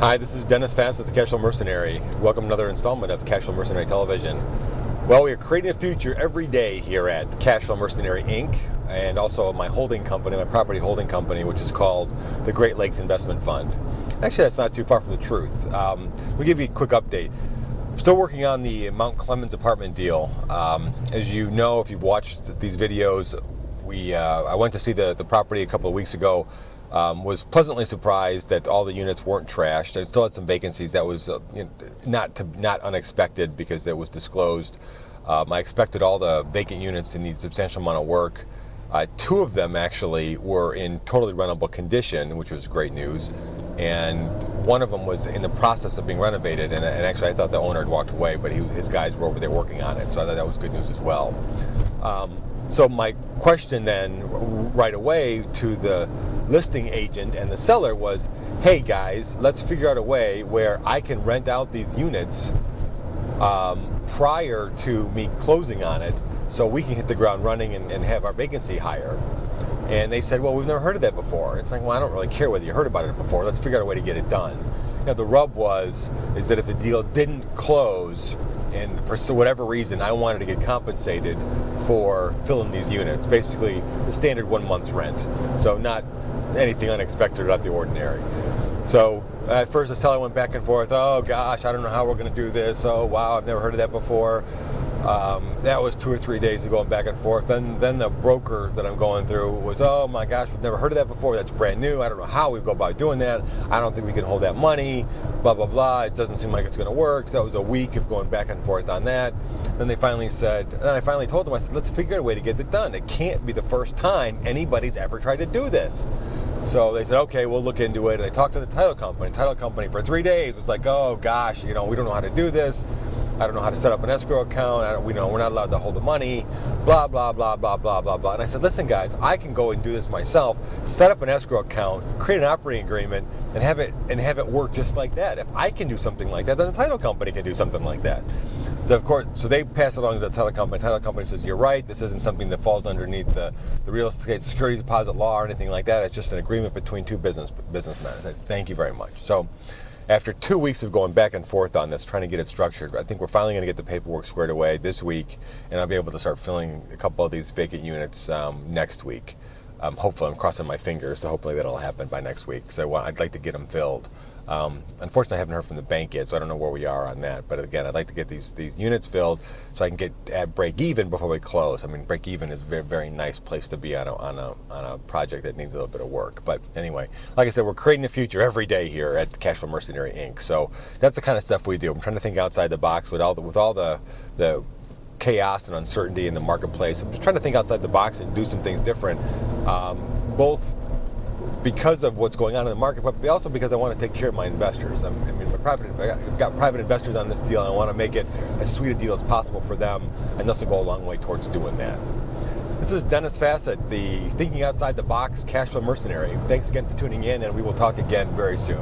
Hi, this is Dennis Fassett, the Cashflow Mercenary. Welcome to another installment of Cashflow Mercenary Television. Well, we are creating a future every day here at Cashflow Mercenary Inc. and also my holding company, my property holding company, which is called the Great Lakes Investment Fund. Actually, that's not too far from the truth. We'll give you a quick update. Still working on the Mount Clemens apartment deal. As you know, if you've watched these videos, I went to see the property a couple of weeks ago. Was pleasantly surprised that all the units weren't trashed. I still had some vacancies. That was not unexpected because it was disclosed. I expected all the vacant units to need a substantial amount of work. Two of them actually were in totally rentable condition, which was great news. And one of them was in the process of being renovated. And actually, I thought the owner had walked away, but his guys were over there working on it. So I thought that was good news as well. So my question then, right away, to the listing agent and the seller was, hey guys, let's figure out a way where I can rent out these units prior to me closing on it so we can hit the ground running and have our vacancy higher. And they said, well, we've never heard of that before. It's like, well, I don't really care whether you heard about it before. Let's figure out a way to get it done. Now, the rub is that if the deal didn't close, and for whatever reason, I wanted to get compensated for filling these units, basically the standard 1 month's rent. So not anything unexpected or out of the ordinary. So at first the seller went back and forth, oh gosh, I don't know how we're going to do this. Oh wow, I've never heard of that before. That was 2 or 3 days of going back and forth. Then the broker that I'm going through was, oh my gosh, we've never heard of that before. That's brand new. I don't know how we go about doing that. I don't think we can hold that money. Blah blah blah. It doesn't seem like it's going to work. So that was a week of going back and forth on that. Then they finally said, and I finally told them, I said, let's figure out a way to get it done. It can't be the first time anybody's ever tried to do this. So they said, okay, we'll look into it. And I talked to the title company. Title company for 3 days was like, oh gosh, we don't know how to do this. I don't know how to set up an escrow account. We're not allowed to hold the money. Blah blah blah blah blah blah blah. And I said, listen, guys, I can go and do this myself. Set up an escrow account, create an operating agreement, and have it work just like that. If I can do something like that, then the title company can do something like that. So of course, they pass it along to the title company. The title company says, you're right. This isn't something that falls underneath the real estate security deposit law or anything like that. It's just an agreement between two businessmen. I said, thank you very much. So after 2 weeks of going back and forth on this, trying to get it structured, I think we're finally going to get the paperwork squared away this week, and I'll be able to start filling a couple of these vacant units next week. Hopefully, I'm crossing my fingers, so hopefully that'll happen by next week, because I'd like to get them filled. Unfortunately, I haven't heard from the bank yet, so I don't know where we are on that. But again, I'd like to get these units filled so I can get at break even before we close. I mean, break even is a very, very nice place to be on a project that needs a little bit of work. But anyway, like I said, we're creating the future every day here at Cashflow Mercenary Inc. So that's the kind of stuff we do. I'm trying to think outside the box with all the chaos and uncertainty in the marketplace. I'm just trying to think outside the box and do some things different, both because of what's going on in the market, but also because I want to take care of my investors. I've got private investors on this deal, and I want to make it as sweet a deal as possible for them, and this will go a long way towards doing that. This is Dennis Fassett, the Thinking Outside the Box Cashflow Mercenary. Thanks again for tuning in, and we will talk again very soon.